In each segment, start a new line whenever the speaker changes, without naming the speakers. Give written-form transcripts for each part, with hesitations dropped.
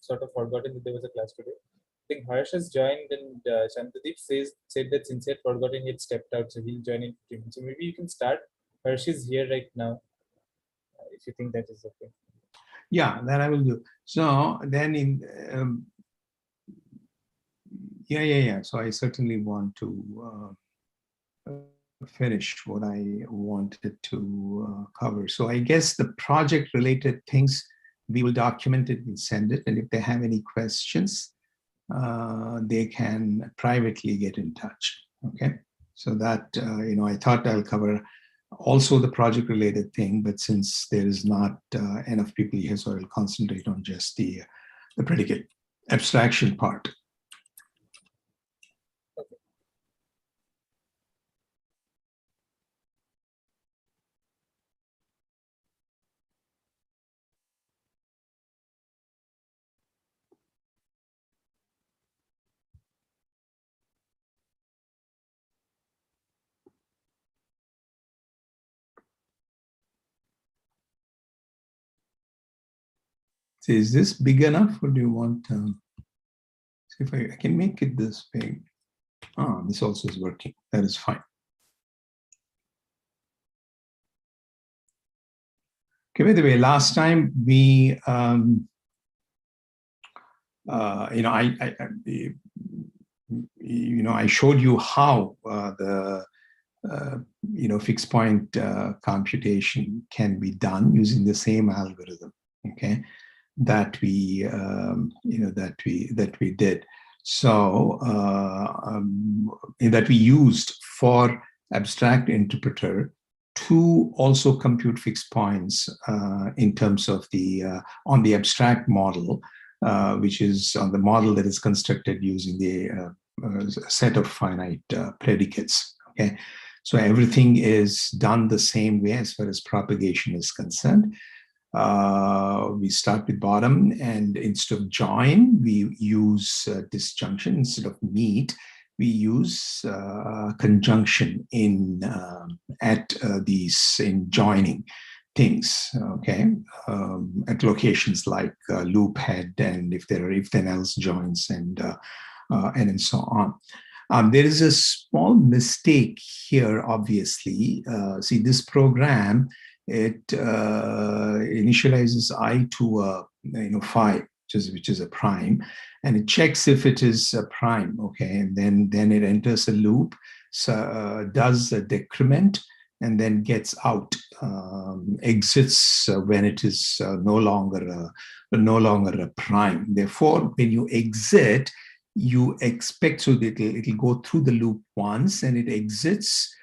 sort of forgotten that there was a class today. I think Harsh has joined, and Shantadeep said that since he had forgotten, he had stepped out, so he'll join in 15 minutes. So maybe you can start. Harsh is here right now, if you think that is okay.
Yeah, that I will do. So then yeah. So I certainly want to finish what I wanted to cover. So I guess the project related things, we will document it and send it. And if they have any questions, they can privately get in touch. Okay. So that, I thought I'll cover also the project related thing, but since there is not enough people here, so I'll concentrate on just the predicate abstraction part. So is this big enough, or do you want see if I can make it this big? Ah, this also is working. That is fine. Okay, by the way, last time we, I showed you how the fixed point computation can be done using the same algorithm. Okay, that we did. So that we used for abstract interpreter to also compute fixed points in terms of the on the abstract model, which is on the model that is constructed using the set of finite predicates. Okay, so everything is done the same way as far as propagation is concerned. We start with bottom, and instead of join, we use disjunction. Instead of meet, we use conjunction in in joining things. Okay, at locations like loop head, and if there are if then else joins, and so on. There is a small mistake here. Obviously, see this program. It initializes I to 5, which is a prime, and it checks if it is a prime. Okay, and then it enters a loop, so does a decrement, and then gets out, exits when it is no longer a prime. Therefore, when you exit, you expect so that it'll go through the loop once, and it exits.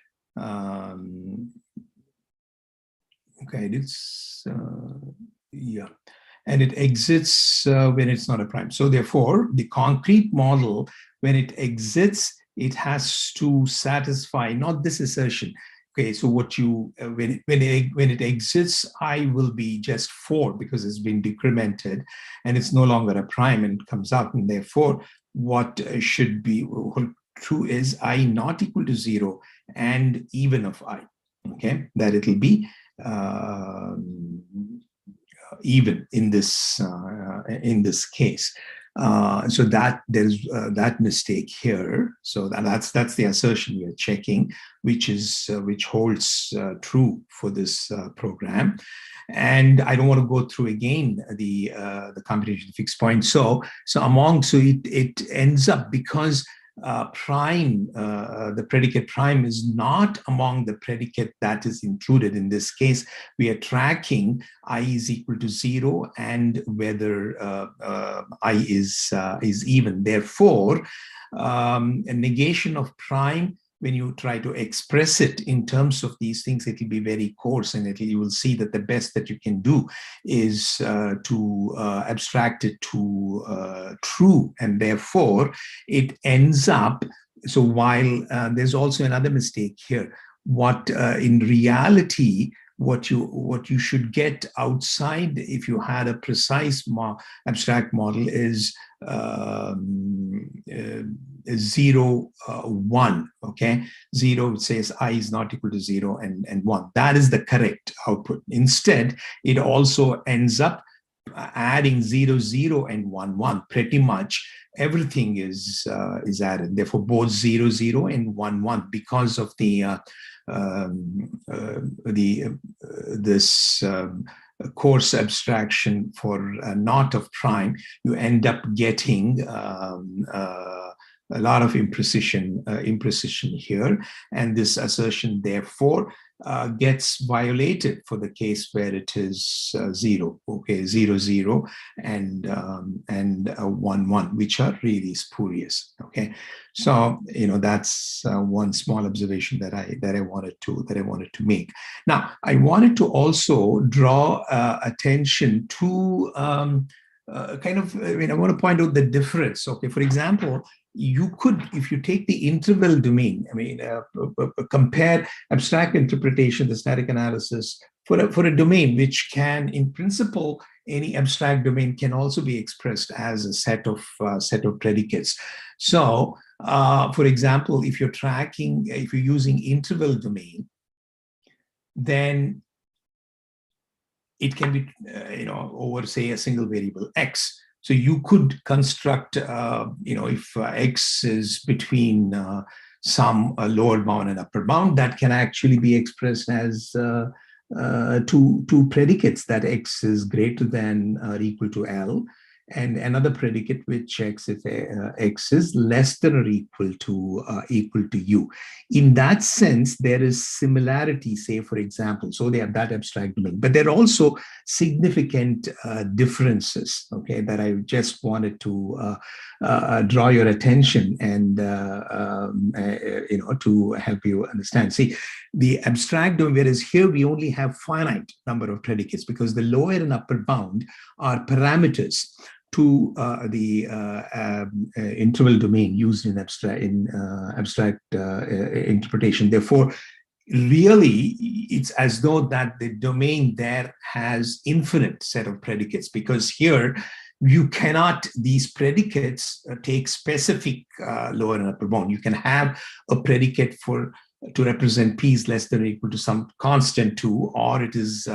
Okay, it's yeah, and it exits when it's not a prime. So therefore, the concrete model, when it exits, it has to satisfy not this assertion. Okay, so what you when it exits, I will be just 4 because it's been decremented, and it's no longer a prime, and it comes out, and therefore, what should be true is I not equal to 0 and even of I. Okay, that it'll be even in this case. So that there's that mistake here. So that's the assertion we are checking, which holds true for this program. And I don't want to go through again the computation fixed point. So it ends up because prime, the predicate prime is not among the predicate that is included. In this case, we are tracking I is equal to 0 and whether I is even. Therefore, a negation of prime, when you try to express it in terms of these things, it will be very coarse, and you will see that the best that you can do is to abstract it to true, and therefore it ends up. So while there's also another mistake here, what in reality, what you should get outside if you had a precise abstract model is 0, 1. Okay, 0 it says I is not equal to 0 and 1. That is the correct output. Instead, it also ends up adding 0, 0 and 1, 1, pretty much everything is added. Therefore, both 0, 0 and 1, 1, because of this coarse abstraction for knot of prime, you end up getting a lot of imprecision here, and this assertion therefore gets violated for the case where it is 0, okay, 0, 0 and 1, 1, which are really spurious. Okay, so that's one small observation that I wanted to make. Now, I wanted to also draw attention to I want to point out the difference. Okay, for example, you could, if you take the interval domain, compare abstract interpretation, the static analysis for a domain which can, in principle, any abstract domain can also be expressed as a set of predicates. So, for example, if you're using interval domain, then it can be, over, say, a single variable x. So you could construct, if x is between some lower bound and upper bound, that can actually be expressed as two predicates, that x is greater than or equal to L, and another predicate which x is less than or equal to U. In that sense, there is similarity, say, for example, so they have that abstract domain, but there are also significant differences, okay, that I just wanted to draw your attention and to help you understand. See, the abstract domain, whereas here we only have finite number of predicates because the lower and upper bound are parameters to the interval domain used in abstract interpretation. Therefore, really, it's as though that the domain there has infinite set of predicates, because here you cannot, these predicates take specific lower and upper bound. You can have a predicate to represent p is less than or equal to some constant 2, or it is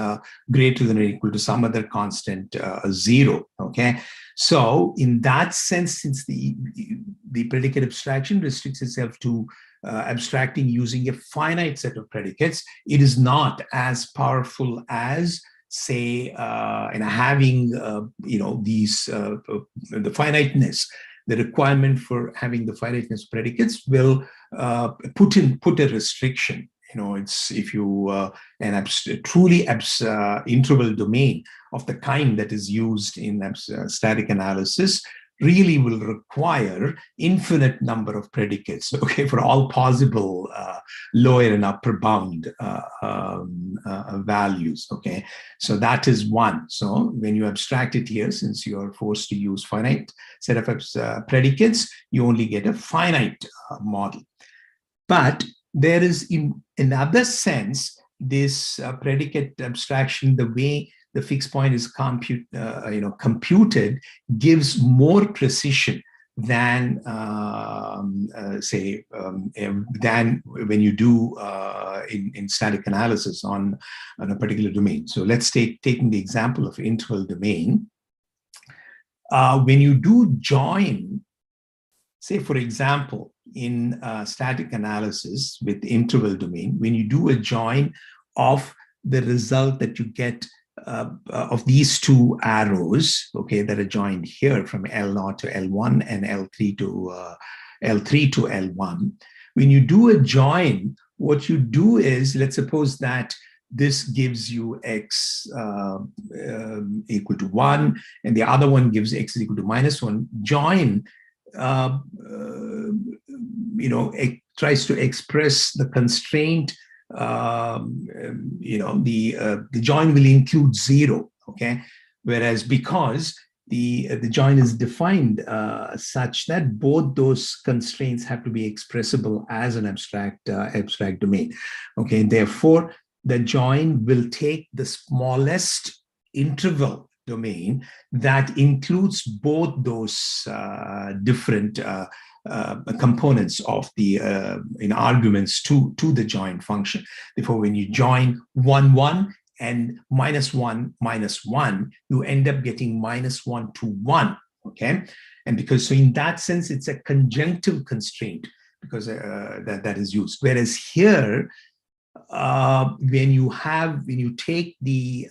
greater than or equal to some other constant 0. Okay, so in that sense, since the predicate abstraction restricts itself to abstracting using a finite set of predicates, it is not as powerful as, say, having these the finiteness. The requirement for having the finiteness predicates will put a restriction. It's, if you truly interval domain of the kind that is used in static analysis really will require infinite number of predicates, okay, for all possible lower and upper bound values, okay. So that is one. So when you abstract it here, since you are forced to use finite set of predicates, you only get a finite model. But there is, in another sense, this predicate abstraction, the way the fixed point is computed, gives more precision than than when you do in static analysis on a particular domain. So let's taking the example of interval domain. When you do join, say, for example, in static analysis with interval domain, when you do a join of the result that you get of these two arrows, okay, that are joined here from L0 to L1 and L3 to L1. When you do a join, what you do is, let's suppose that this gives you x equal to 1, and the other one gives x is equal to -1. Join, it tries to express the constraint. The join will include 0, okay, whereas because the join is defined such that both those constraints have to be expressible as an abstract domain, okay. Therefore, the join will take the smallest interval domain that includes both those different components of the in arguments to the join function. Therefore, when you join 1, 1 and -1, you end up getting -1 to 1, okay? And because, so in that sense, it's a conjunctive constraint because that is used. Whereas here, when you take the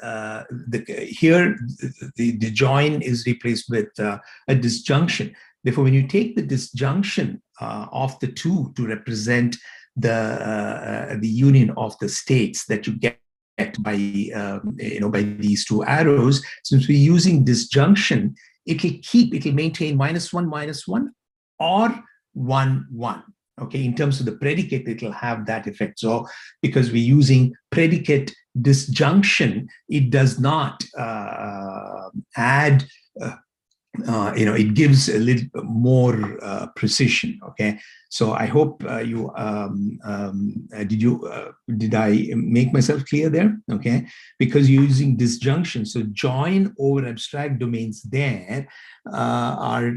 join is replaced with a disjunction. Therefore, when you take the disjunction of the two to represent the union of the states that you get by by these two arrows, since we're using disjunction, it'll maintain -1 or 1 Okay, in terms of the predicate, it'll have that effect. So because we're using predicate disjunction, it does not add it gives a little more precision. Okay, so I hope did I make myself clear there? Okay, because you're using disjunction, so join over abstract domains there are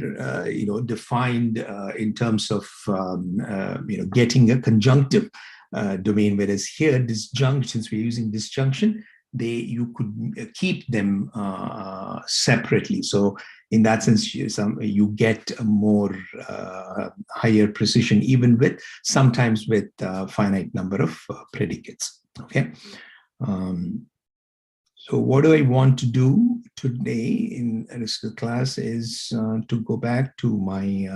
defined in terms of getting a conjunctive domain, whereas here disjunction, since we're using disjunction, you could keep them separately. So in that sense, you get a more higher precision, even sometimes with a finite number of predicates. Okay. So what do I want to do today in the class is to go back to my,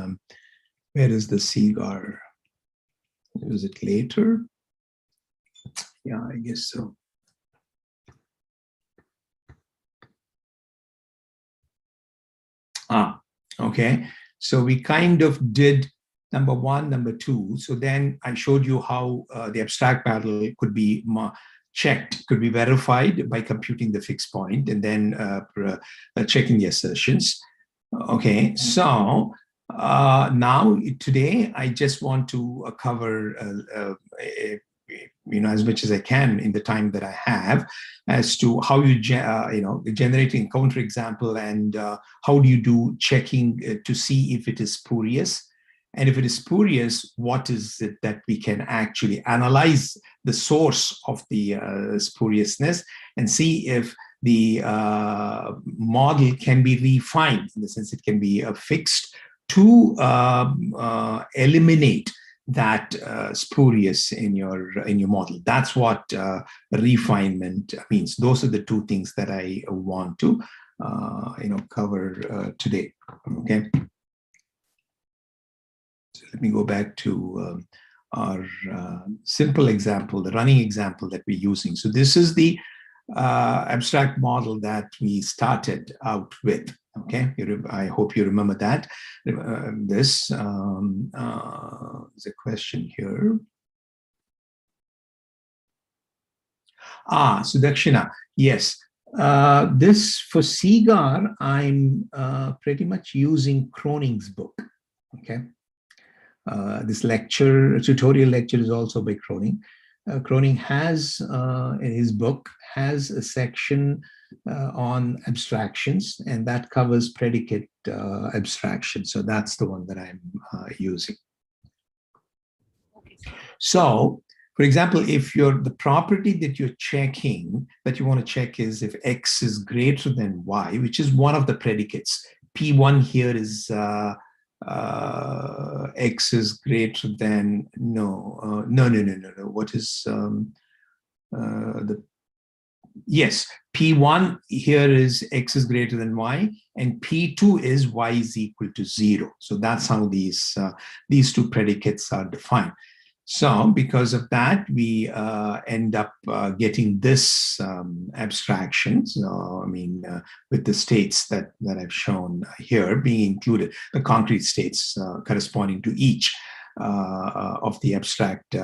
where is the CGAR? Is it later? Yeah, I guess so. Okay. So we kind of did number 1, number 2. So then I showed you how the abstract model could be checked, could be verified by computing the fixed point and then checking the assertions. Okay. So now today I just want to cover as much as I can in the time that I have, as to how you generating counterexample and how do you do checking to see if it is spurious, and if it is spurious, what is it that we can actually analyze the source of the spuriousness and see if the model can be refined, in the sense it can be fixed to eliminate that spurious in your model. That's what refinement means. Those are the two things that I want to cover today. Okay. So let me go back to our simple example, the running example that we're using. So this is the abstract model that we started out with. Okay, I hope you remember that. This is a question here. So Dakshina, yes. This for CGAR, I'm pretty much using Kroning's book. Okay. This tutorial lecture is also by Kroning. Kroning has, in his book, has a section on abstractions, and that covers predicate abstraction. So that's the one that I'm using. So, for example, if the property that you're checking, that you want to check is if X is greater than Y, which is one of the predicates. P1 here is X is greater than, no. What is yes, P1 here is X is greater than Y, and P2 is Y is equal to 0. So that's how these two predicates are defined. So because of that, we end up getting this abstraction. So, I mean, with the states that I've shown here being included, the concrete states corresponding to each of the abstract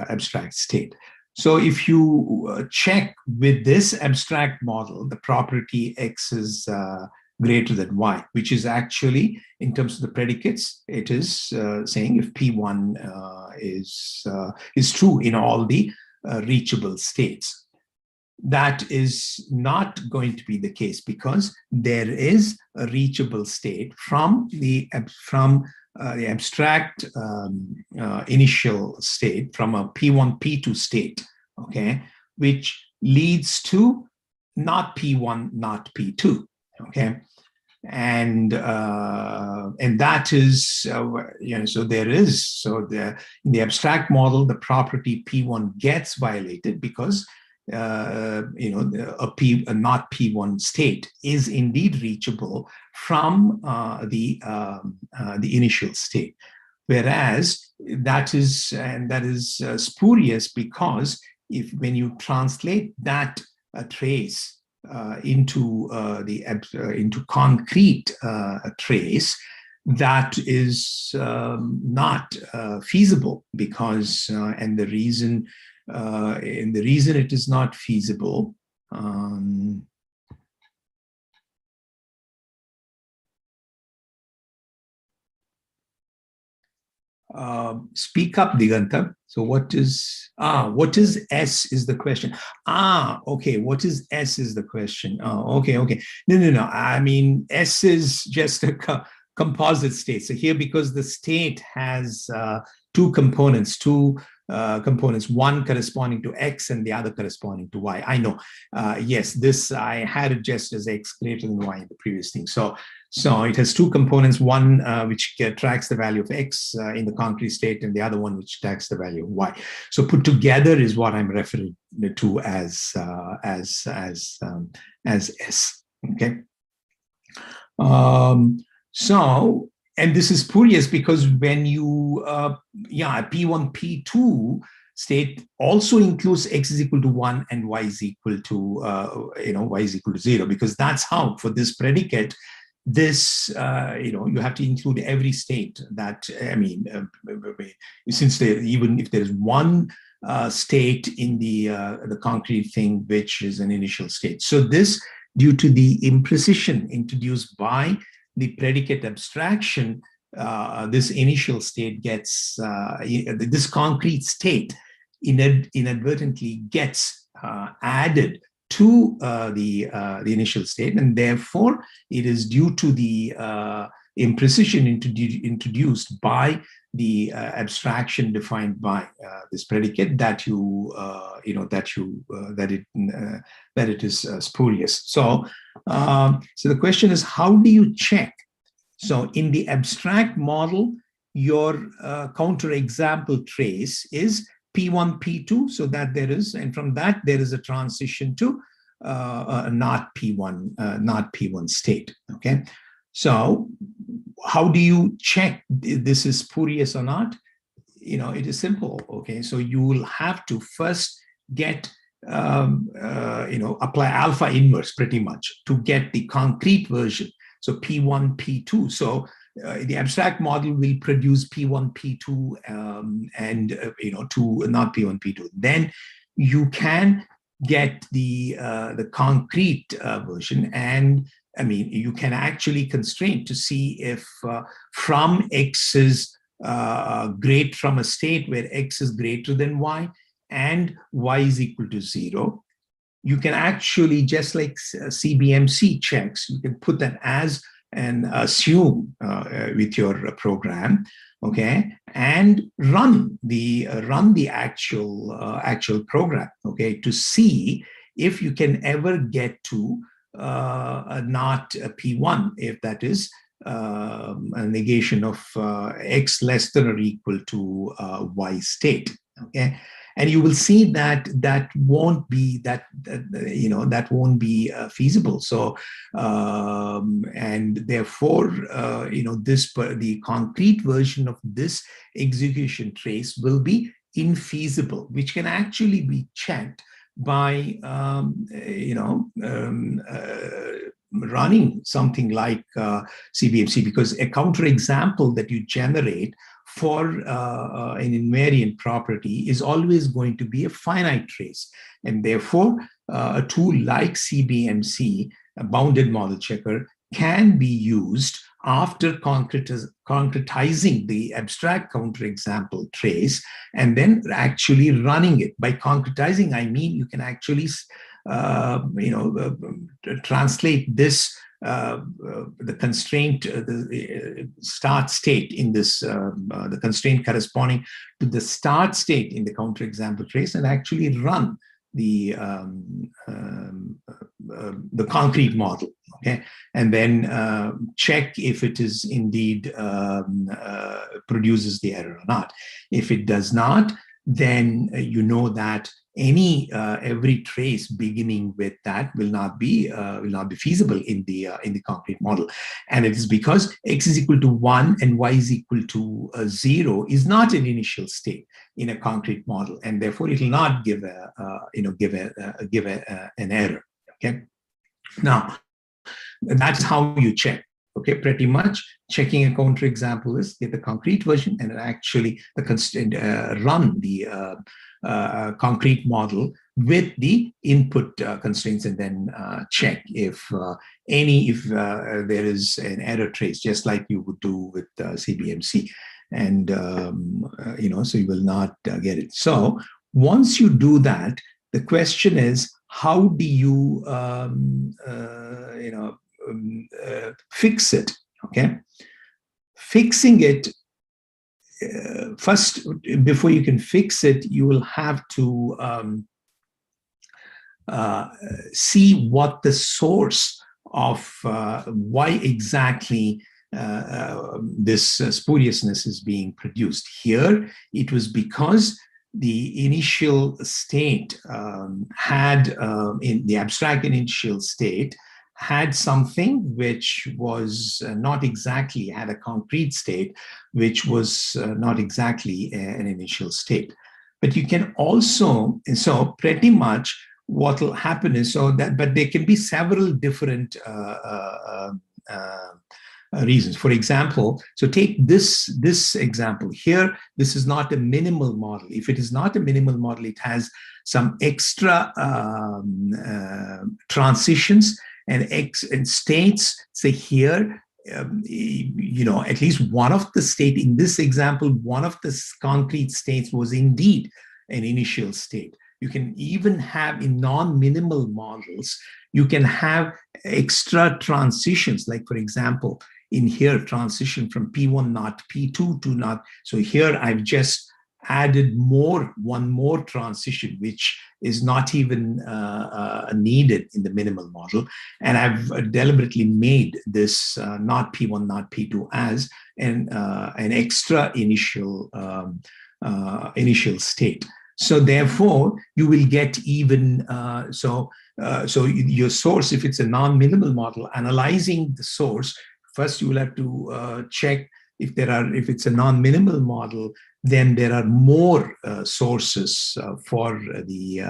state. So if you check with this abstract model, the property X is greater than Y, which is actually, in terms of the predicates, it is saying if P1 is true in all the reachable states. That is not going to be the case, because there is a reachable state from the abstract initial state, from a P1, P2 state, okay, which leads to not P1, not P2. Okay. And that is so there is in the abstract model the property P1 gets violated because a not P1 state is indeed reachable from the initial state, whereas that is spurious, because when you translate that trace into concrete trace, that is not feasible, because and the reason it is not feasible, speak up, Diganta. So what is S is the question. Okay, what is S is the question. Okay. No. I mean, S is just a composite state. So here, because the state has two components, one corresponding to X and the other corresponding to Y. I know, yes, this, I had it just as X greater than Y in the previous thing. So it has two components, one which tracks the value of X in the concrete state, and the other one which tracks the value of Y. So put together is what I'm referring to as S. Okay. So, and this is spurious because when you, P1, P2 state also includes X is equal to 1 and Y is equal to, Y is equal to 0, because that's how, for this predicate, this, you have to include every state that, since even if there's one state in the concrete thing, which is an initial state. So this, due to the imprecision introduced by the predicate abstraction, this initial state gets, this concrete state inadvertently gets added to the initial state, and therefore it is due to the imprecision introduced by the abstraction defined by this predicate that it is spurious. So the question is, how do you check? So in the abstract model, your counterexample trace is P1, P2, so that there is, and from that there is a transition to not P1 state. Okay, so how do you check this is spurious or not? It is simple. Okay, so you will have to first get apply alpha inverse pretty much to get the concrete version. So P1, P2. So the abstract model will produce P1, P2, and to not P1, P2. Then you can get the concrete version, and you can actually constrain to see if from X is great, from a state where X is greater than Y and Y is equal to 0. You can actually, just like CBMC checks, you can put that as and assume with your program, okay, and run the actual program, okay, to see if you can ever get to not a P1, if that is a negation of X less than or equal to Y state, okay. And you will see that won't be that won't be feasible. So and therefore the concrete version of this execution trace will be infeasible, which can actually be checked by running something like CBMC, because a counterexample that you generate for an invariant property is always going to be a finite trace. And therefore, a tool like CBMC, a bounded model checker, can be used after concretizing the abstract counterexample trace and then actually running it. By concretizing, I mean you can actually translate this the constraint, the start state in this, the constraint corresponding to the start state in the counterexample trace, and actually run the the concrete model, okay, and then check if it is indeed produces the error or not. If it does not, then you know that every trace beginning with that will not be feasible in the concrete model, and it is because x is equal to 1 and y is equal to 0 is not an initial state in a concrete model, and therefore it will not give an error. Okay, now that's how you check. Okay, pretty much checking a counterexample is get the concrete version and actually run the concrete model with the input constraints, and then check if there is an error trace, just like you would do with CBMC, and so you will not get it. So once you do that, the question is, how do you fix it? Okay, fixing it. First, before you can fix it, you will have to see what the source of why exactly this spuriousness is being produced. Here, it was because the initial state had, in the abstract initial state, had something which was not exactly, had a concrete state, which was not exactly an initial state. But you can also, so pretty much what will happen is, but there can be several different reasons. For example, so take this example here. This is not a minimal model. If it is not a minimal model, it has some extra transitions and states. Say here, at least one of the state in this example, one of the concrete states was indeed an initial state. You can even have in non-minimal models, you can have extra transitions, like for example, in here, transition from P1 not P2 to not. So here I've just added one more transition, which is not even needed in the minimal model. And I've deliberately made this not P1, not P2 as an extra initial state. So therefore, you will get even, so your source, if it's a non-minimal model, analyzing the source, first you will have to check if it's a non-minimal model, then there are more sources for the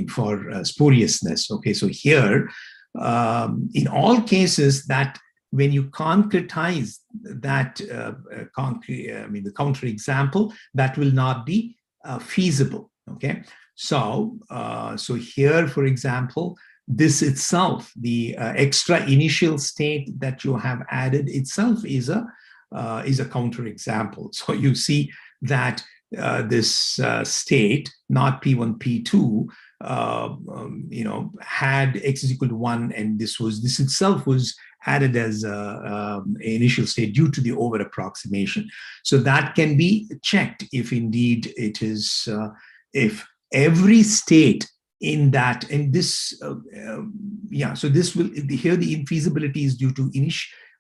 for spuriousness. Okay, so here, in all cases, that when you concretize that the counterexample, that will not be feasible. Okay, so here, for example, this itself, the extra initial state that you have added itself is a counterexample. So you see that this state, not P1, P2, had x is equal to 1, and this itself was added as an initial state due to the over approximation. So that can be checked if indeed it is, if every state in that, and this, so this will, here the infeasibility is due to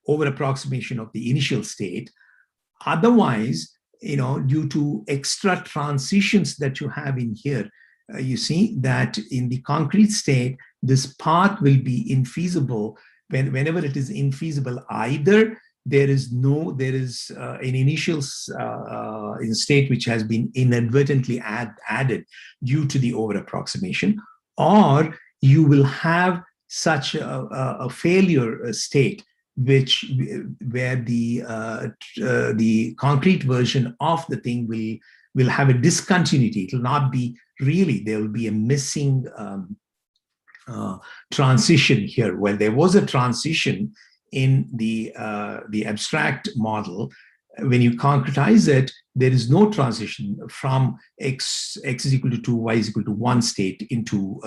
over approximation of the initial state. Otherwise, due to extra transitions that you have in here, you see that in the concrete state, this path will be infeasible. Whenever it is infeasible, either there is an initial state which has been inadvertently added due to the over approximation, or you will have such a failure state where the concrete version of the thing will have a discontinuity. It will not be really, there will be a missing transition here. Where there was a transition in the abstract model, when you concretize it, there is no transition from x is equal to 2, y is equal to 1 state into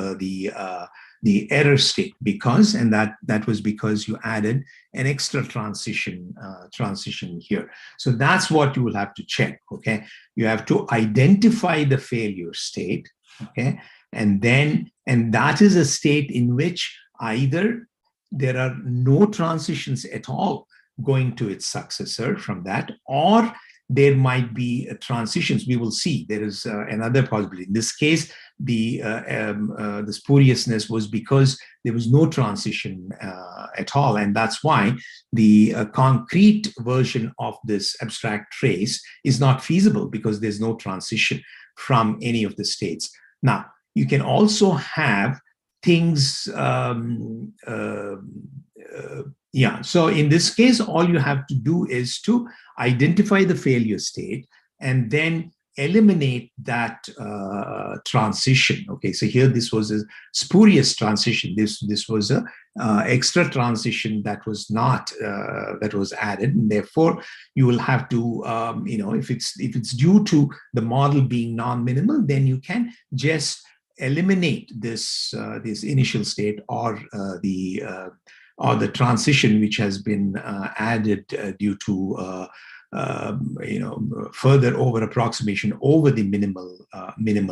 the error state, because, and that was because you added an extra transition here. So that's what you will have to check. Okay, you have to identify the failure state. Okay, And that is a state in which either there are no transitions at all going to its successor from that, or there might be transitions. We will see there is another possibility. In this case, the spuriousness was because there was no transition at all, and that's why the concrete version of this abstract trace is not feasible, because there's no transition from any of the states. Now, you can also have things, so in this case, all you have to do is to identify the failure state and then eliminate that transition. Okay, so here this was a spurious transition. This was a extra transition that was not that was added, and therefore you will have to if it's due to the model being non-minimal, then you can just eliminate this this initial state or the transition which has been added due to further over approximation over the minimal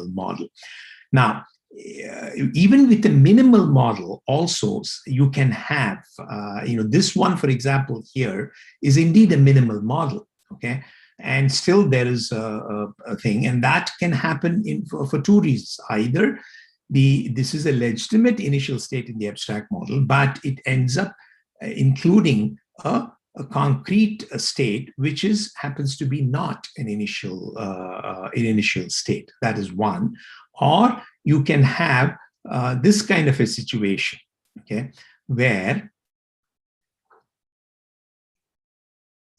model. Now, even with the minimal model, also you can have this one, for example, here is indeed a minimal model. Okay. And still there is a thing, and that can happen for two reasons. Either this is a legitimate initial state in the abstract model, but it ends up including a concrete state which happens to be not an initial state. That is one. Or you can have this kind of a situation, okay, where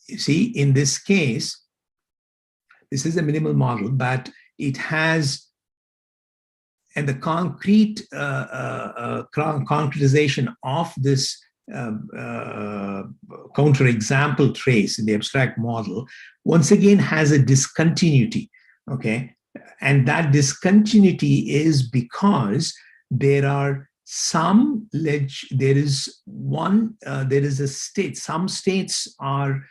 you see in this case, this is a minimal model, but it has, and the concrete concretization of this counterexample trace in the abstract model once again has a discontinuity. Okay, and that discontinuity is because there are some there is a state. Some states are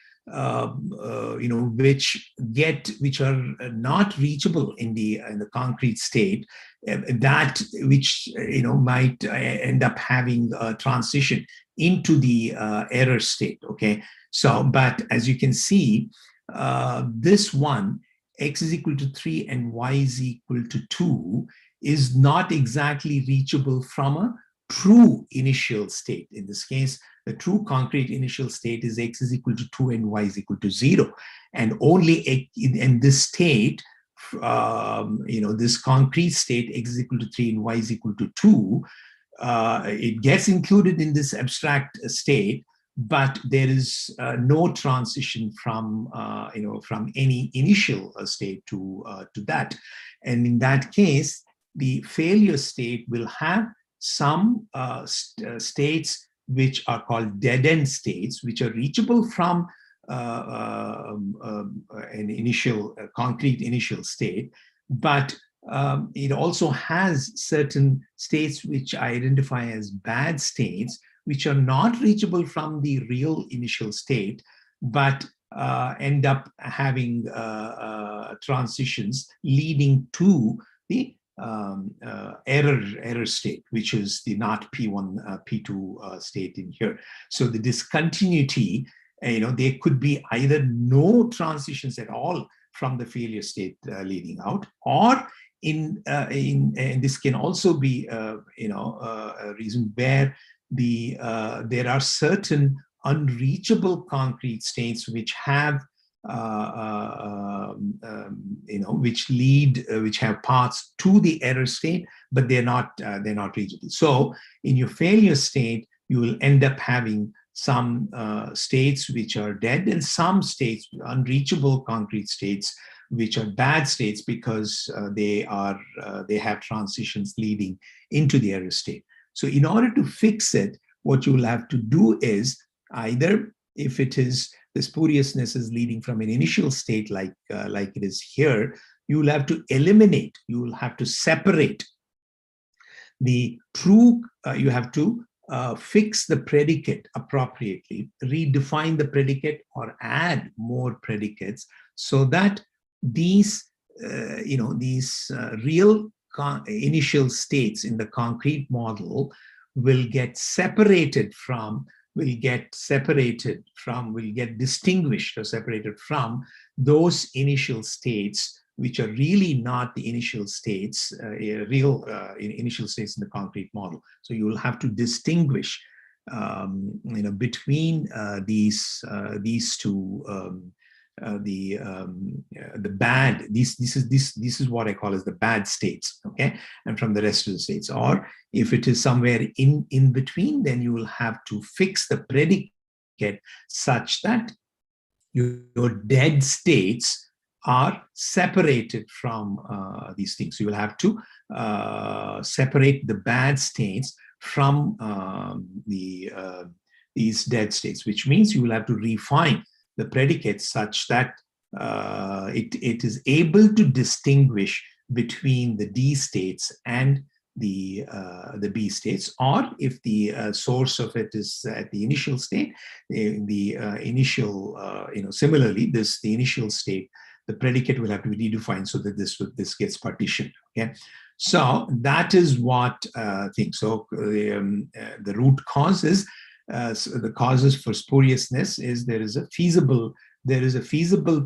which are not reachable in the concrete state, that which might end up having a transition into the error state. Okay, so but as you can see, this one, x is equal to 3 and y is equal to 2, is not exactly reachable from a true initial state. In this case, the true concrete initial state is x is equal to 2 and y is equal to 0. And only in this state, this concrete state, x is equal to 3 and y is equal to 2, it gets included in this abstract state, but there is no transition from any initial state to that. And in that case, the failure state will have some states which are called dead-end states, which are reachable from an initial concrete initial state, but it also has certain states which I identify as bad states, which are not reachable from the real initial state, but end up having transitions leading to the error state, which is the not P1, P2 state in here. So the discontinuity, there could be either no transitions at all from the failure state leading out, or in this can also be a reason where there are certain unreachable concrete states which have which have paths to the error state, but they're not reachable. So in your failure state, you will end up having some states which are dead, and some states, unreachable concrete states, which are bad states because they have transitions leading into the error state. So in order to fix it, what you will have to do is either, if it is the spuriousness is leading from an initial state like it is here, you will have to eliminate, you will have to separate the true, you have to fix the predicate appropriately, redefine the predicate or add more predicates so that these real initial states in the concrete model will get distinguished or separated from those initial states which are really not the initial states, initial states in the concrete model. So you will have to distinguish, between these two. The bad, this is what I call as the bad states, okay, and from the rest of the states. Or if it is somewhere in between, then you will have to fix the predicate such that your dead states are separated from these things. So you will have to separate the bad states from these dead states, which means you will have to refine the predicate such that it is able to distinguish between the D states and the B states. Or if the source of it is at the initial state, the initial, similarly, the initial state, the predicate will have to be redefined so that this gets partitioned. Okay, so that is what thing. So the root causes. So the causes for spuriousness is there is a feasible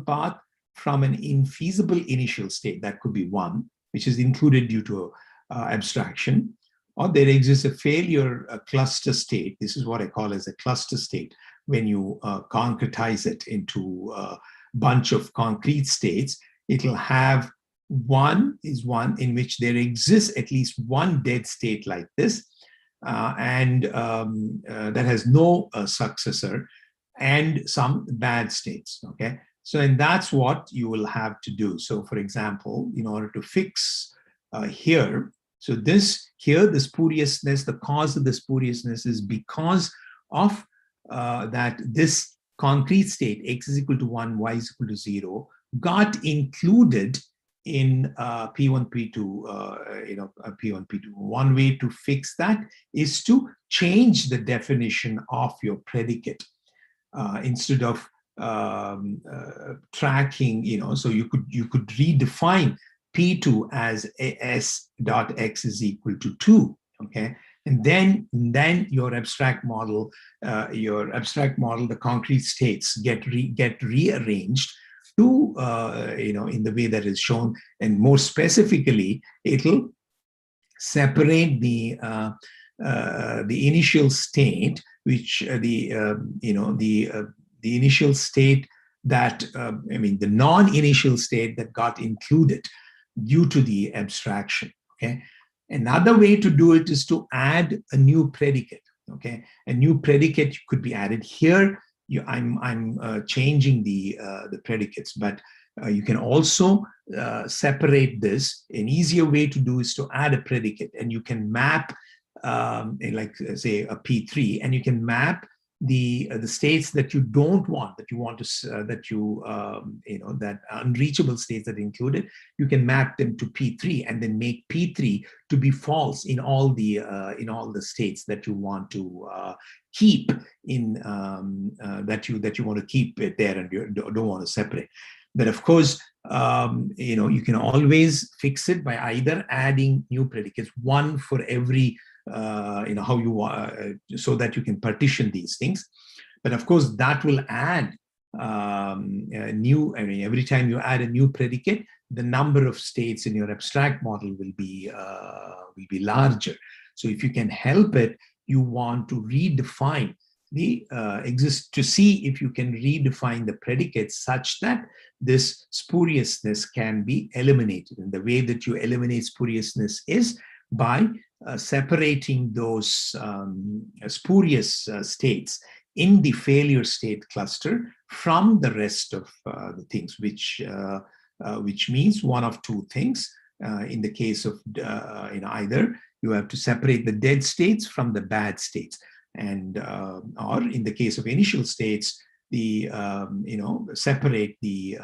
path from an infeasible initial state. That could be one, which is included due to abstraction, or there exists a failure cluster state. This is what I call as a cluster state when you concretize it into a bunch of concrete states. It will have one in which there exists at least one dead state like this. And that has no successor, and some bad states, okay? So, and that's what you will have to do. So, for example, in order to fix here, so this here, the spuriousness, the cause of the spuriousness is because of that this concrete state, x is equal to 1, y is equal to 0, got included in P1, P2, P1, P2. One way to fix that is to change the definition of your predicate instead of tracking, so you could redefine P2 as S dot X is equal to 2, okay? And then your abstract model, the concrete states get rearranged to, in the way that is shown, and more specifically, it'll separate the initial state, which the initial state that, the non-initial state that got included due to the abstraction, okay? Another way to do it is to add a new predicate, okay? A new predicate could be added here. I'm changing the predicates, but you can also separate this. An easier way to do is to add a predicate, and you can map, like say a P3, and you can map the states that you don't want, that you want to that unreachable states that are included. You can map them to P3 and then make P3 to be false in all the states that you want to keep in that you want to keep it there and you don't want to separate. But of course, you can always fix it by either adding new predicates, one for every how you want, so that you can partition these things. But of course, that will add every time you add a new predicate, the number of states in your abstract model will be larger. So if you can help it, you want to redefine the to see if you can redefine the predicates such that this spuriousness can be eliminated. And the way that you eliminate spuriousness is by separating those spurious states in the failure state cluster from the rest of the things, which means one of two things. In the case of either you have to separate the dead states from the bad states, and or in the case of initial states, the separate the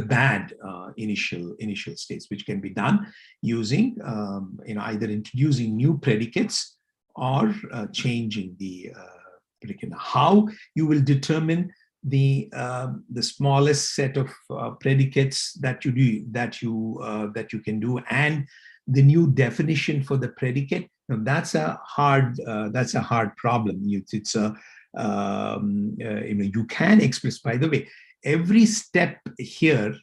bad initial states, which can be done using either introducing new predicates or changing the predicate. How you will determine the smallest set of predicates that you can do, and the new definition for the predicate. Now, that's a hard problem. It's a you can express. By the way, every step here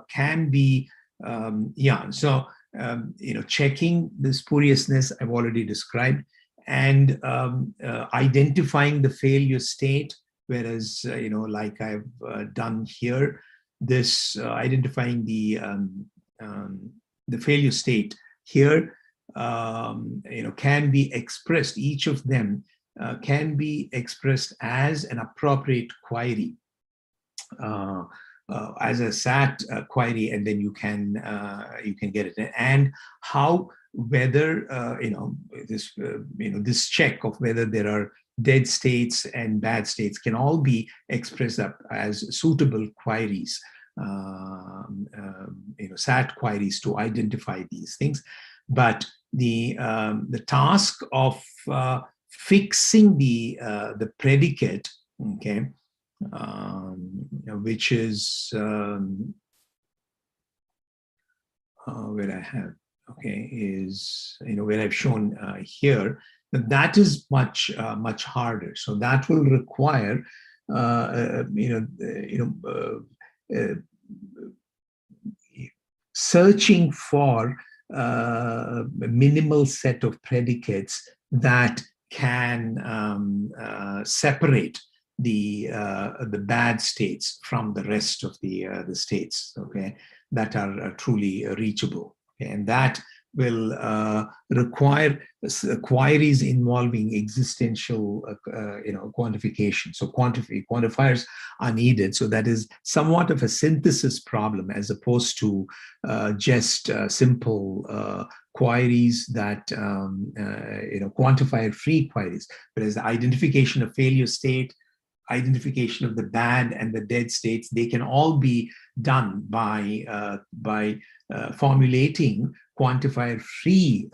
can be checking the spuriousness I've already described, and identifying the failure state. Whereas, like I've done here, this identifying the failure state here, can be expressed. Each of them can be expressed as an appropriate query, as a SAT query, and then you can get it. And how, whether this check of whether there are dead states and bad states can all be expressed up as suitable queries, SAT queries to identify these things. But the task of fixing the predicate, okay, which is where I have, okay, is where I've shown here. That is much harder. So that will require searching for a minimal set of predicates that can separate the bad states from the rest of the states, okay, that are truly reachable. Okay? And that will require queries involving existential quantification. So quantifiers are needed. So that is somewhat of a synthesis problem, as opposed to just simple queries that quantifier-free queries. Whereas the identification of failure state, identification of the bad and the dead states, they can all be done by formulating quantifier-free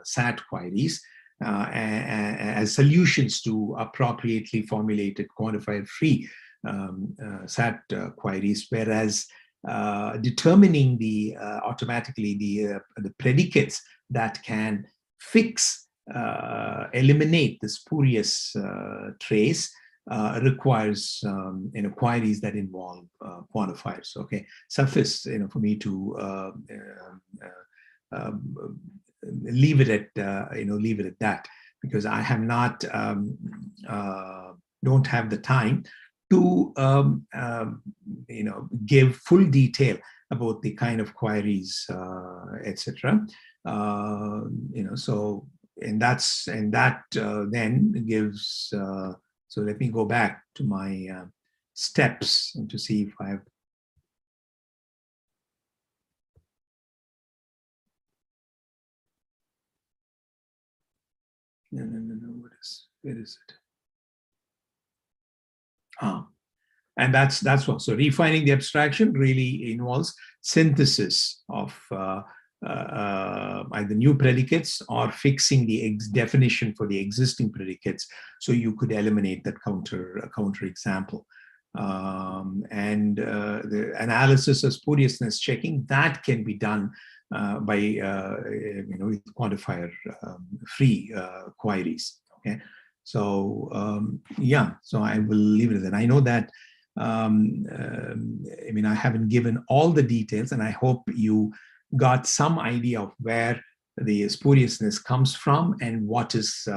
SAT queries as solutions to appropriately formulated quantifier-free SAT queries, whereas determining automatically the predicates that can fix, eliminate the spurious trace requires queries that involve quantifiers. Okay, suffice for me to leave it at that, because I have not don't have the time to give full detail about the kind of queries, etc. So that then gives. So let me go back to my steps and to see if I have. No. Where is it? And that's what. So refining the abstraction really involves synthesis of either new predicates or fixing the definition for the existing predicates, so you could eliminate that counter example. And the analysis of spuriousness checking, that can be done by with quantifier free queries. Okay, so so I will leave it at that. I know that I haven't given all the details, and I hope you got some idea of where the spuriousness comes from and what is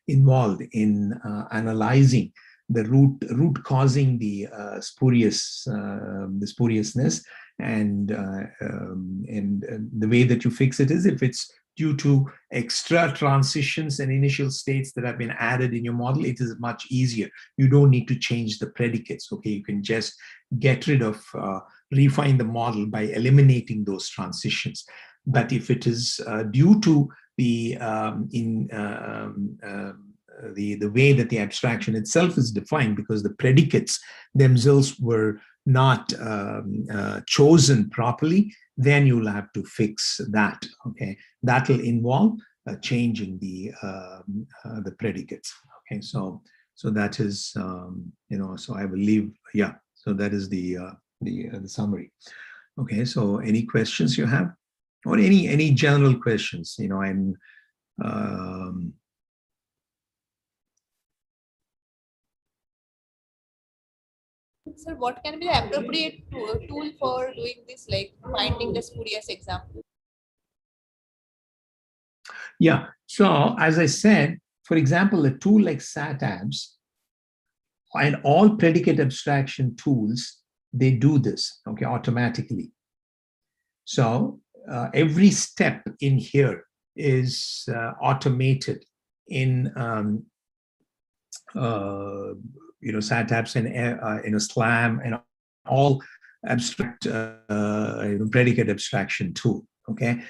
involved in analyzing the root causing the spuriousness, and the way that you fix it is, if it's due to extra transitions and initial states that have been added in your model, it is much easier. You don't need to change the predicates. Okay, you can just get rid of refine the model by eliminating those transitions. But if it is due to the way that the abstraction itself is defined, because the predicates themselves were not chosen properly, then you'll have to fix that. Okay, that will involve changing the predicates. Okay, so So that is, so I will leave, yeah. So that is the summary. Okay, so any questions you have? Or any general questions? I'm,
Sir, what can be the appropriate tool for doing this, like finding the spurious example?
Yeah, so as I said, for example, a tool like SATABS and all predicate abstraction tools, they do this, okay, automatically. So every step in here is automated in SATAPS and SLAM and all abstract predicate abstraction tool. Okay,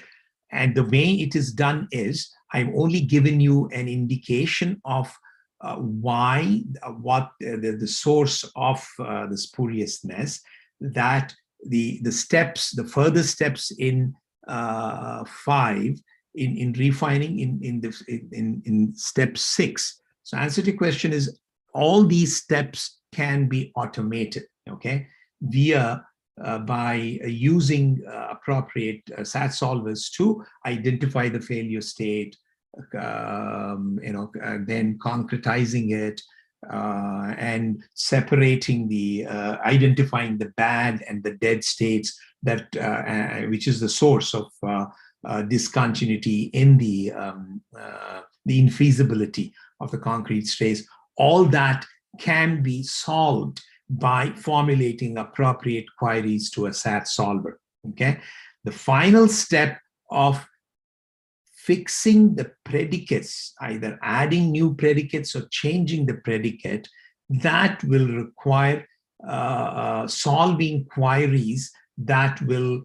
and the way it is done is I've only given you an indication of what the source of the spuriousness, that the steps, the further steps in 5 in refining in step 6. So answer to your question is all these steps can be automated, okay, via by using appropriate SAT solvers to identify the failure state, then concretizing it, and separating identifying the bad and the dead states, that which is the source of discontinuity in the infeasibility of the concrete space. All that can be solved by formulating appropriate queries to a SAT solver. Okay, the final step of fixing the predicates, either adding new predicates or changing the predicate, that will require solving queries that will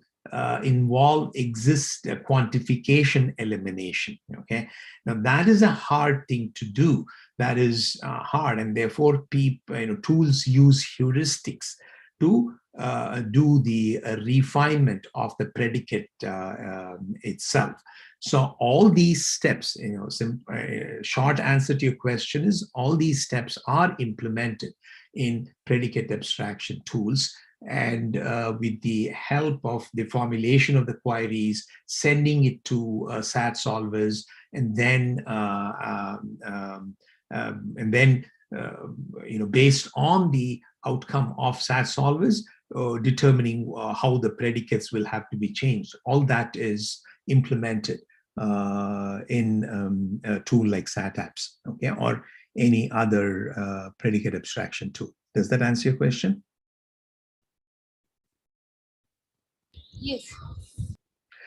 involve quantification elimination. Okay, now that is a hard thing to do. That is hard, and therefore tools use heuristics to do the refinement of the predicate itself. So all these steps, short answer to your question is all these steps are implemented in predicate abstraction tools, and with the help of the formulation of the queries, sending it to SAT solvers, and then based on the outcome of SAT solvers, determining how the predicates will have to be changed. All that is implemented in a tool like SATAPS, okay, or any other predicate abstraction tool. Does that answer your question?
Yes.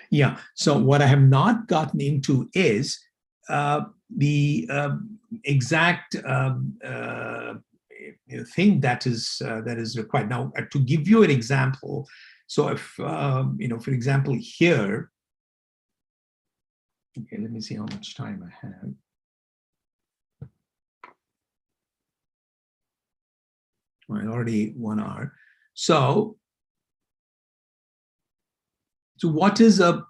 Yeah. So what I have not gotten into is the exact thing that is required. Now, to give you an example, so if for example, here. Okay, let me see how much time I have. Well, already 1 hour. So what is so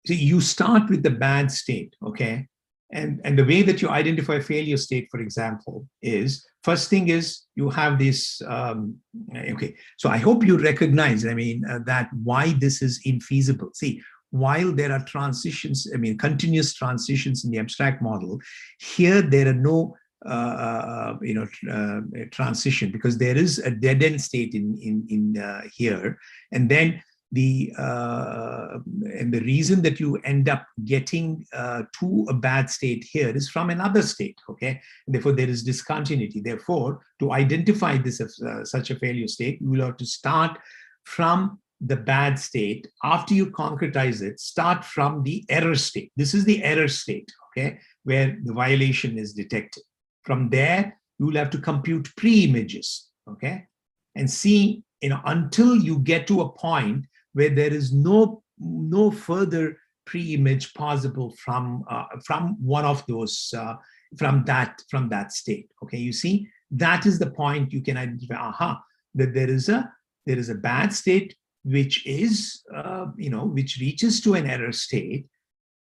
you start with the bad state, okay? And the way that you identify failure state, for example, is first thing is you have this, okay, so I hope you recognize, that why this is infeasible. See, while there are transitions, continuous transitions in the abstract model, here there are no transition, because there is a dead end state in here, and then and the reason that you end up getting to a bad state here is from another state, okay? And therefore, there is discontinuity. Therefore, to identify this as such a failure state, you will have to start from the bad state. After you concretize it, start from the error state. This is the error state, okay, where the violation is detected. From there, you will have to compute pre-images, okay, and see, until you get to a point where there is no further pre-image possible from one of those from that state. Okay, you see, that is the point you can identify. That there is a bad state which is which reaches to an error state,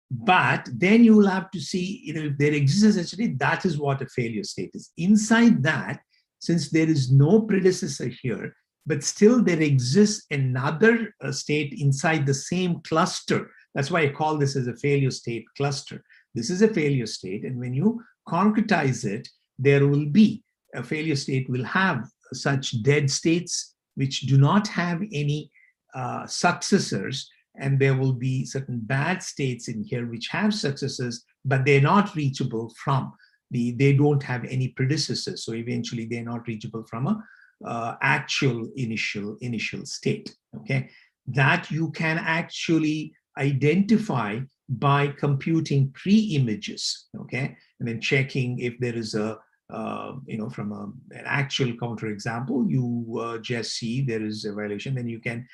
But then you will have to see, if there exists a state, that is what a failure state is. Inside that, since there is no predecessor here, but still there exists another state inside the same cluster. That's why I call this as a failure state cluster. This is a failure state, and when you concretize it, there will be a failure state will have such dead states which do not have any successors, and there will be certain bad states in here which have successors, but they're not reachable from they don't have any predecessors. So eventually they're not reachable from a actual initial state. Okay, that you can actually identify by computing pre-images. Okay, and then checking if there is a from an actual counterexample, you just see there is a violation, then you can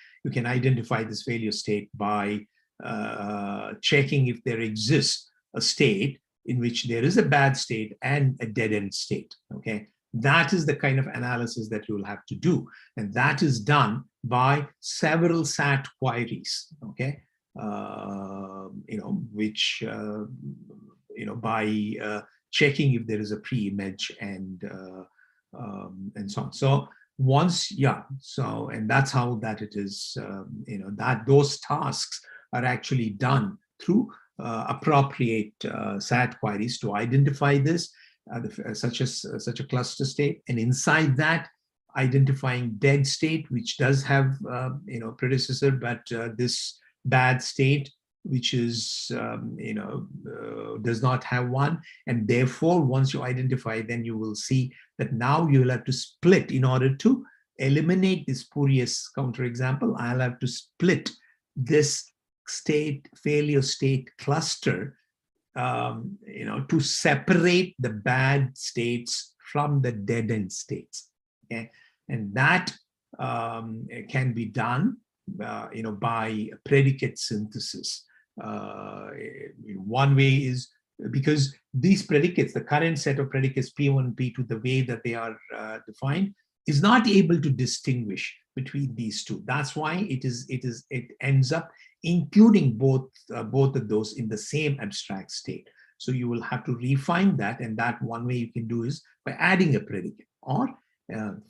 identify this failure state by checking if there exists a state in which there is a bad state and a dead-end state. Okay, that is the kind of analysis that you will have to do, and that is done by several SAT queries. Okay, which by checking if there is a pre-image and so on. So once, and that's how that it is, that those tasks are actually done through appropriate SAT queries to identify this, such a cluster state, and inside that, identifying dead state, which does have predecessor, but this bad state, which is does not have one, and therefore once you identify, then you will see that now you will have to split in order to eliminate this spurious counterexample. I'll have to split this failure state cluster to separate the bad states from the dead end states. Okay, and that can be done by predicate synthesis. One way is because these predicates, the current set of predicates P1 and P2, the way that they are defined, is not able to distinguish between these two. That's why it ends up including both of those in the same abstract state. So you will have to refine that, and that one way you can do is by adding a predicate or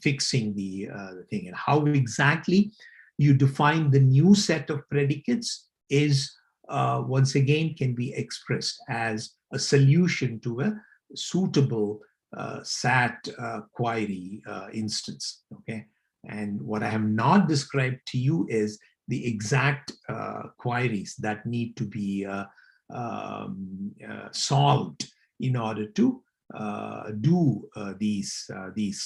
fixing the thing. And how exactly you define the new set of predicates is once again can be expressed as a solution to a suitable SAT query instance. Okay, and what I have not described to you is the exact queries that need to be solved in order to do these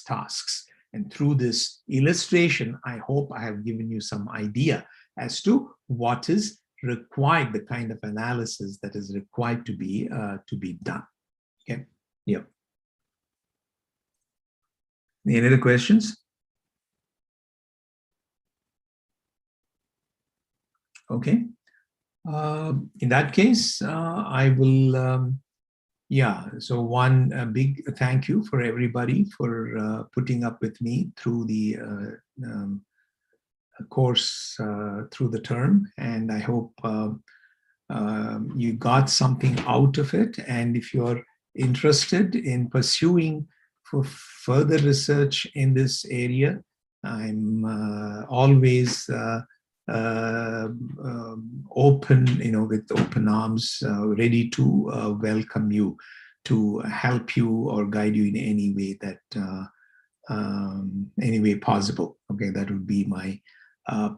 tasks. And through this illustration, I hope I have given you some idea as to what is required, the kind of analysis that is required to be done. Okay. Yeah. Any other questions? Okay. In that case, I will. So one big thank you for everybody for putting up with me through the course, through the term, and I hope you got something out of it. And if you're interested in pursuing for further research in this area, I'm always open, with open arms, ready to welcome you, to help you or guide you in any way that any way possible. Okay, that would be my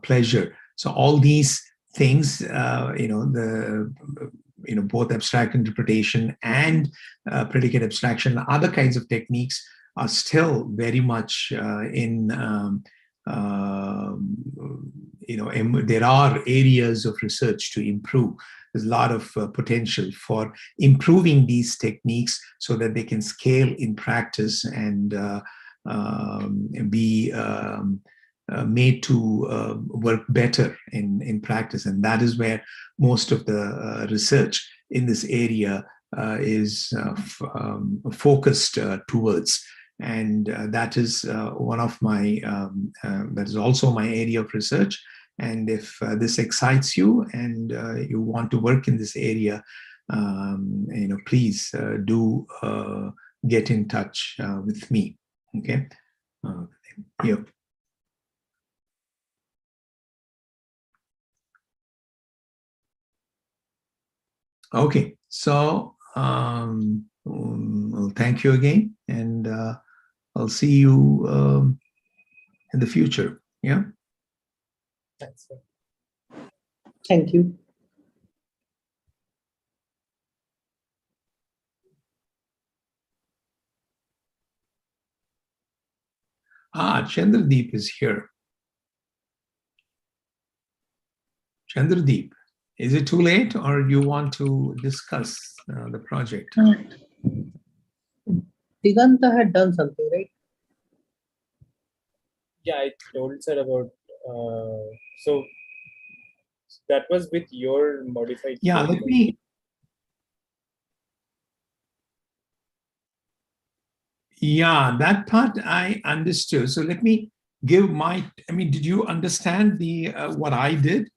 pleasure. So all these things, both abstract interpretation and predicate abstraction, other kinds of techniques are still very much there are areas of research to improve. There's a lot of potential for improving these techniques so that they can scale in practice and be made to work better in practice. And that is where most of the research in this area is focused towards. And that is one of my, that is also my area of research. And if this excites you and you want to work in this area, please do get in touch with me. Okay. Here. Okay. So well, thank you again, and I'll see you in the future. Yeah.
Thanks. Sir.
Thank you.
Chandradeep is here. Chandradeep, is it too late, or you want to discuss the project?
Diganta had done something, right?
Yeah, I told sir about so that was with your modified
Yeah,
code,
let
right?
me. Yeah, that part I understood. So let me give my. I mean, did you understand the what I did?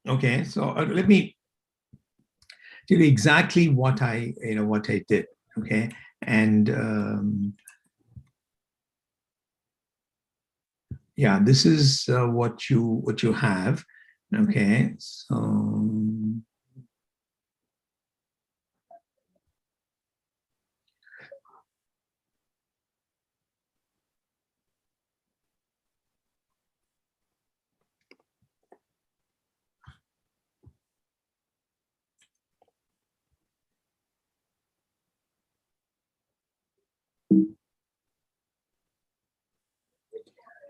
Okay, so let me tell you exactly what I did. Okay, and yeah, this is what you have. Okay, so.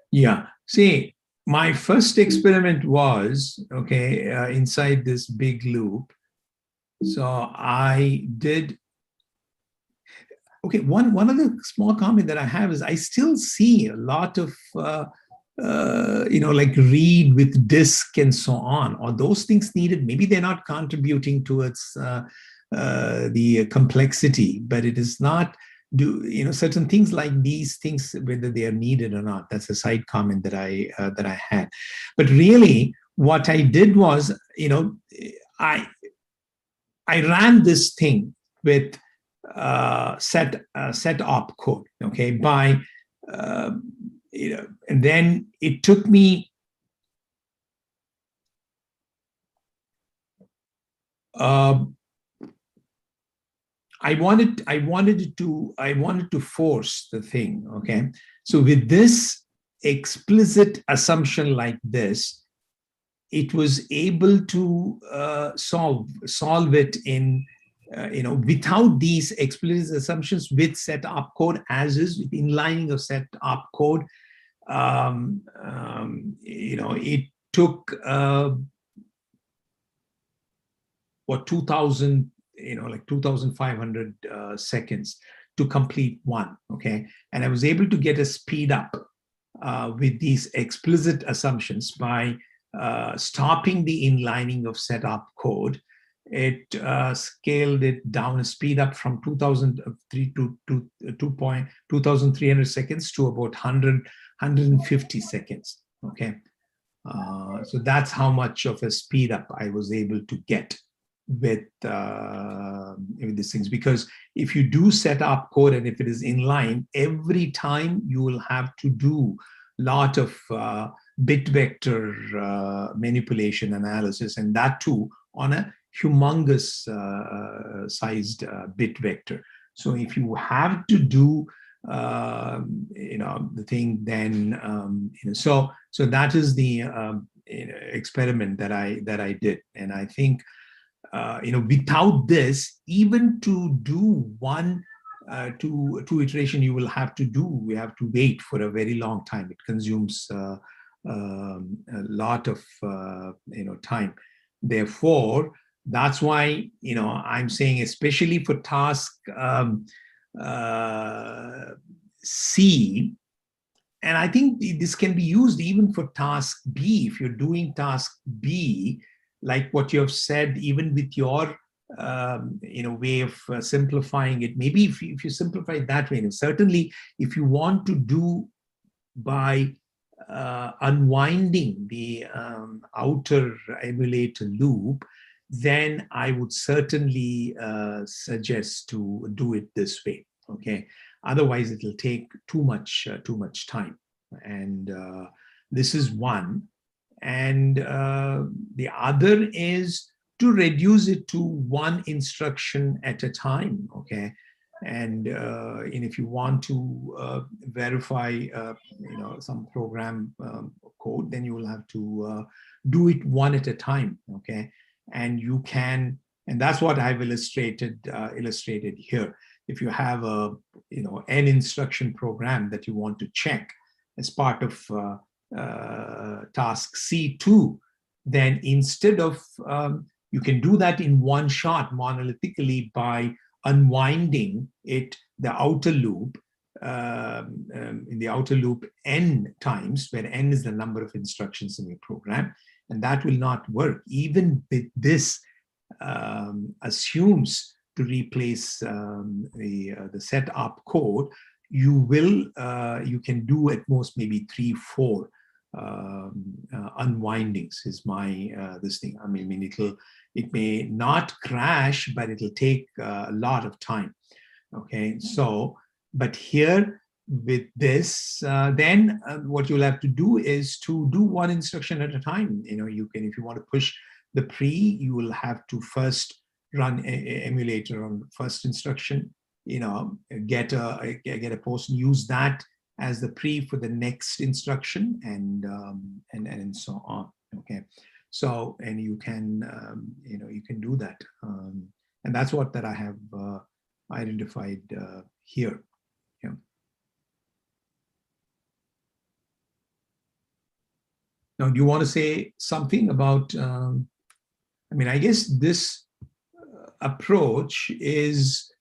Yeah. See, my first experiment was, okay, inside this big loop. So I did, okay, one of the small comment that I have is I still see a lot of, like read with disk and so on, or those things needed. Maybe they're not contributing towards the complexity, but it is not, certain things like these things, whether they are needed or not. That's a side comment that I had. But really what I did was, I ran this thing with set opcode, okay, by and then it took me I wanted to force the thing, okay? So with this explicit assumption like this, it was able to solve it in without these explicit assumptions, with set opcode as is, with inlining of set opcode. It took what 2000, like 2,500 seconds to complete one. Okay, and I was able to get a speed up with these explicit assumptions by stopping the inlining of set opcode. It scaled it down, a speed up from 2003 to 2,300 seconds to about 150 seconds. Okay, so that's how much of a speed up I was able to get with these things. Because if you do set up code and if it is inline, every time you will have to do a lot of bit vector manipulation analysis, and that too on a humongous sized bit vector. So if you have to do the thing, then so that is the experiment that I did. And I think without this, even to do one two iteration, we have to wait for a very long time. It consumes a lot of time. Therefore, that's why I'm saying, especially for task C, and I think this can be used even for task B. If you're doing task B, like what you have said, even with your way of simplifying it, maybe if you simplify it that way, and certainly if you want to do by unwinding the outer emulator loop, then I would certainly suggest to do it this way. Okay, otherwise it will take too much time. And this is one. And the other is to reduce it to one instruction at a time. Okay. And if you want to verify some program code, then you will have to do it one at a time. Okay. And you can, and that's what I've illustrated here. If you have a n instruction program that you want to check as part of task C2, then instead of you can do that in one shot monolithically by unwinding it, the outer loop, in the outer loop n times, where n is the number of instructions in your program, and that will not work. Even with this assumes to replace the setup code, you can do at most maybe 3-4 unwindings is my this thing. I mean it may not crash, but it'll take a lot of time. Okay, so but here with this, then what you'll have to do is to do one instruction at a time. You can, if you want to push the pre, you will have to first run emulator on the first instruction. Get a post and use that as the pre for the next instruction, and so on. Okay, so and you can you can do that, and that's what I have identified here. Yeah. Now, do you want to say something about? I mean, I guess this approach is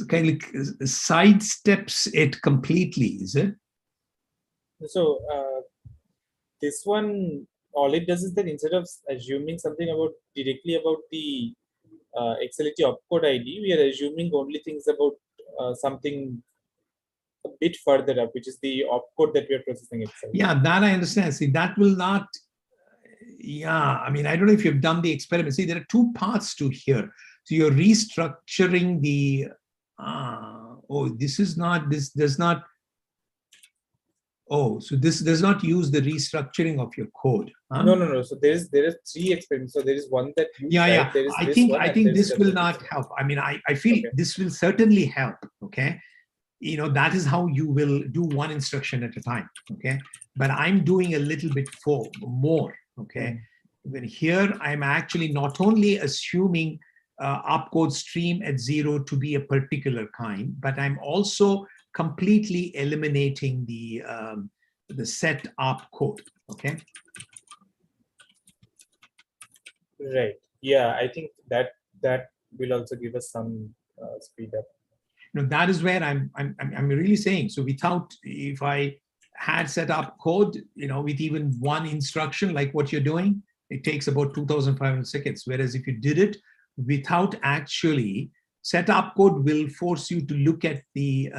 kind of sidesteps it completely, is it?
So this one, all it does is that instead of assuming something directly about the Excelity opcode ID, we are assuming only things about something a bit further up, which is the opcode that we are processing itself.
Yeah, that I understand. See, that will not. Yeah, I mean, I don't know if you've done the experiment. See, there are two parts to here. So you're restructuring the, this does not, so this does not use the restructuring of your code. Huh?
No. So there are 3 experiments. So there is one that you
yeah.
There is
I think this will not
one.
help. I mean, I feel
Okay.
This will certainly help. Okay. That is how you will do one instruction at a time. Okay. But I'm doing a little bit more. Okay. Then here I'm actually not only assuming opcode stream at 0 to be a particular kind, but I'm also completely eliminating the set opcode. Okay.
Right. Yeah, I think that will also give us some speed up.
That is where I'm really saying. So if I had set up code, with even one instruction like what you're doing, it takes about 2,500 seconds. Whereas if you did it without actually, set up code will force you to look at the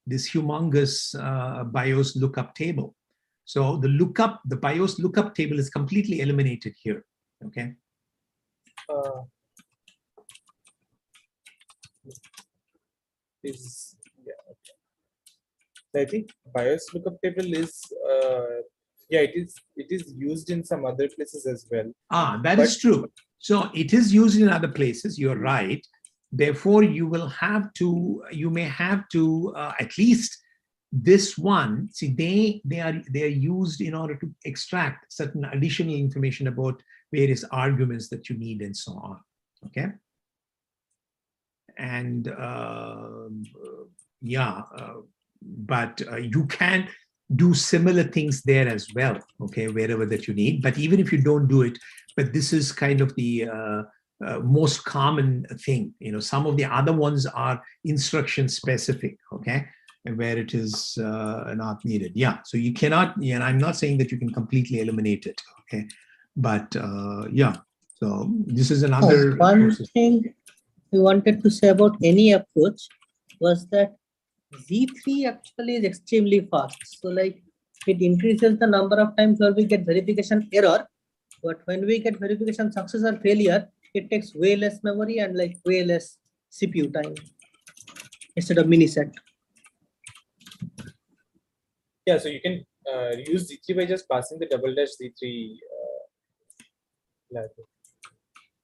this humongous BIOS lookup table. So the BIOS lookup table is completely eliminated here. Okay.
I think BIOS lookup table is it is used in some other places as well.
That is true. So it is used in other places. You're right. Therefore, you may have to at least this one. See, they are used in order to extract certain additional information about various arguments that you need and so on. Okay. And but you can do similar things there as well. Okay, wherever that you need. But even if you don't do it, but this is kind of the most common thing. Some of the other ones are instruction specific. Okay, and where it is not needed. Yeah, so you cannot. And I'm not saying that you can completely eliminate it. Okay, but yeah. So this is another
one thing we wanted to say about any approach was that Z3 actually is extremely fast. So like it increases the number of times where we get verification error. But when we get verification success or failure, it takes way less memory and like way less CPU time instead of mini set.
Yeah, so you can use Z3 by just passing the double dash Z3 library.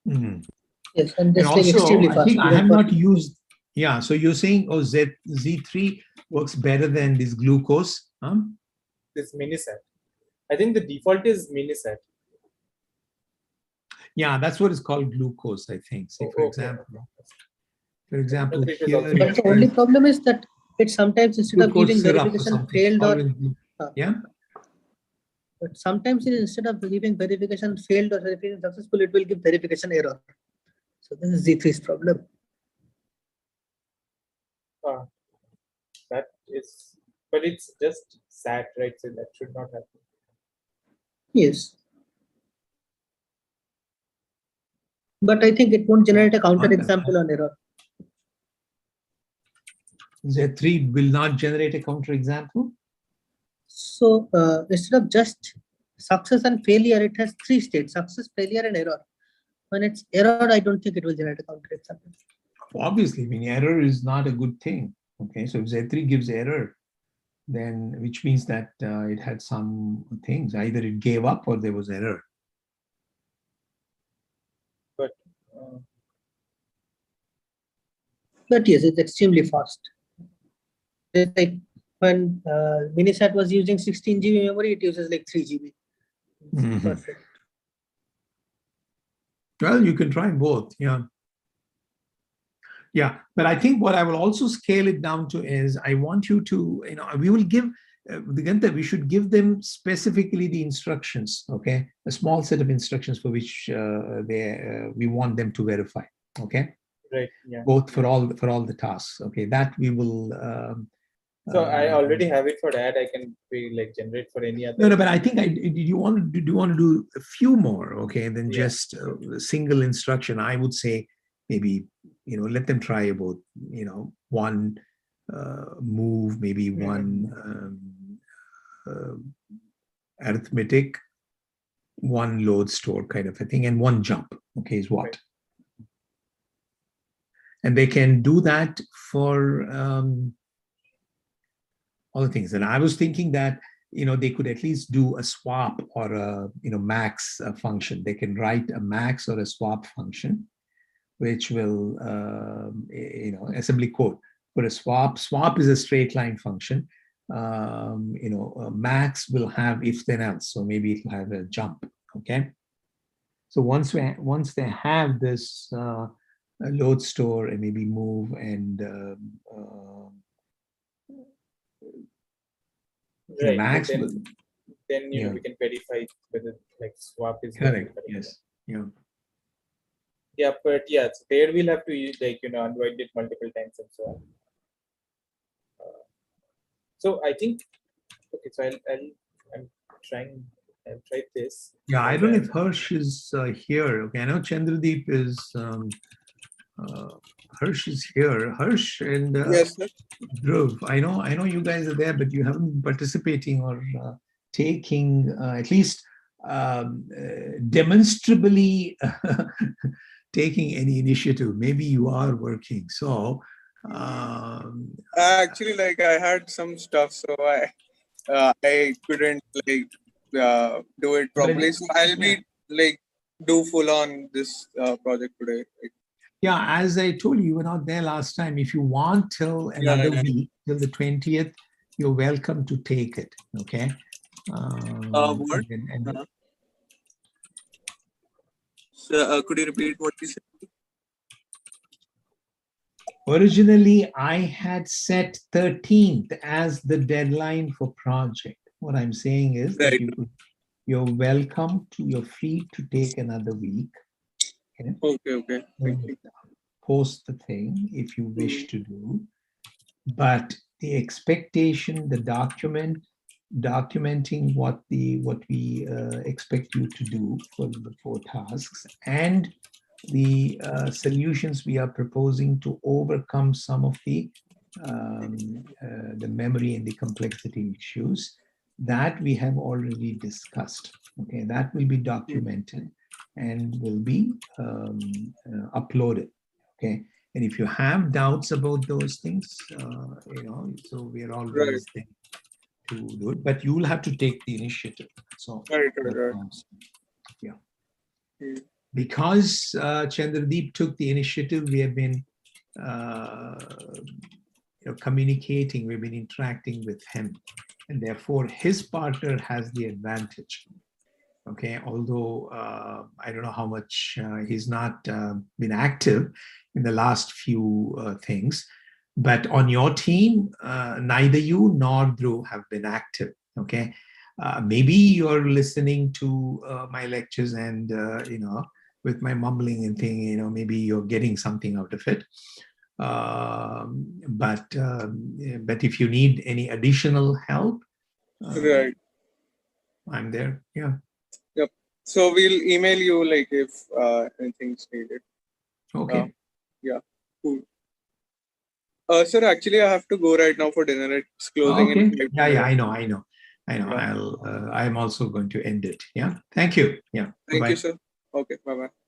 Mhm.
Yes, and
And
this like
also,
extremely
I
fast.
think I
even
have
for-
not used. Yeah, so you're saying, oh, Z3 works better than this glucose, huh?
This mini set. I think the default is mini set.
Yeah, that's what is called glucose, I think. Say, for
Okay.
example, for example,
But it is
here
also-
it
But the only
says
problem is that it sometimes instead of
glucose
giving
syrup or
verification
something.
failed or
Always glu- yeah.
but sometimes it instead of giving verification failed or verification successful, it will give verification error. So this is Z3's problem.
That is, but it's just SAT, right? So that should not happen.
Yes. But I think it won't generate a counter example on error.
Z3 will not generate a counterexample.
So instead of just success and failure, it has 3 states: success, failure, and error. When it's error, I don't think it will generate a counter example.
Obviously, I mean, error is not a good thing. Okay, so if Z3 gives error, then which means that it had some things. Either it gave up or there was error.
But
But yes, it's extremely fast. It's like when Minisat was using 16 GB memory, it uses like 3 GB. It's
Mhm.
perfect.
Well, you can try both. Yeah. Yeah. But I think what I will also scale it down to is I want you to, we will give we should give them specifically the instructions. Okay. A small set of instructions for which we want them to verify. Okay.
right, yeah.
Both for all the tasks. Okay. That we will.
So I already have it for that. I can be like generate for any other.
No, but I think do you want to do a few more, okay, than
Yeah.
just a single instruction? I would say maybe let them try about one move, maybe one arithmetic, one load store kind of a thing, and one jump. Okay, is what.
Right.
And they can do that for other things. And I was thinking that they could at least do a swap or a max function. They can write a max or a swap function, which will assembly code for a swap. Swap is a straight line function. Max will have if then else, so maybe it will have a jump. Okay, so once they have this load store and maybe move and
Right.
max
Then,
will,
then
yeah.
we can verify whether like swap is
correct.
correct.
Yes. Yeah.
Yeah, but yeah, so there we'll have to use like unvoid it multiple times and so on. So I think okay. So I'm trying. I'll try this.
Yeah, I don't know if Harsh is here. Okay, I know Chandradeep is. Harsh is here. Harsh and
Yes, sir.
Dhruv. I know you guys are there, but you haven't been participating or taking at least demonstrably taking any initiative. Maybe you are working. So
Actually, like I had some stuff, so I couldn't like do it properly. So I'll be like do full on this project today. Like,
yeah, as I told you, you were not there last time. If you want till another week, till the 20th, you're welcome to take it. Okay.
what? So, could you repeat what you said?
Originally, I had set 13th as the deadline for project. What I'm saying is that you're welcome to, you're free to take another week.
Okay. Thank you.
Post the thing if you wish to do. But the expectation, the documenting what we expect you to do for the 4 tasks and the solutions we are proposing to overcome some of the memory and the complexity issues. that we have already discussed. Okay, that will be documented and will be uploaded. Okay, and if you have doubts about those things, so we are always there to do it, but you will have to take the initiative. So,
Right.
yeah.
Hmm.
Because Chandradeep took the initiative, we have been communicating, we've been interacting with him, and therefore his partner has the advantage. Okay, although I don't know how much he's not been active in the last few things, but on your team, neither you nor Dhruv have been active. Okay, maybe you're listening to my lectures and with my mumbling and thing, maybe you're getting something out of it. But if you need any additional help,
Right.
I'm there. Yeah.
Yep. So we'll email you like if anything's needed.
Okay.
Yeah. Cool. Sir, actually, I have to go right now for dinner. It's closing
Okay.
in 5
Yeah.
minutes.
I know.
Yeah.
I'm also going to end it. Yeah. Thank you. Yeah.
Thank
Bye-bye.
you, sir. Okay. Bye bye.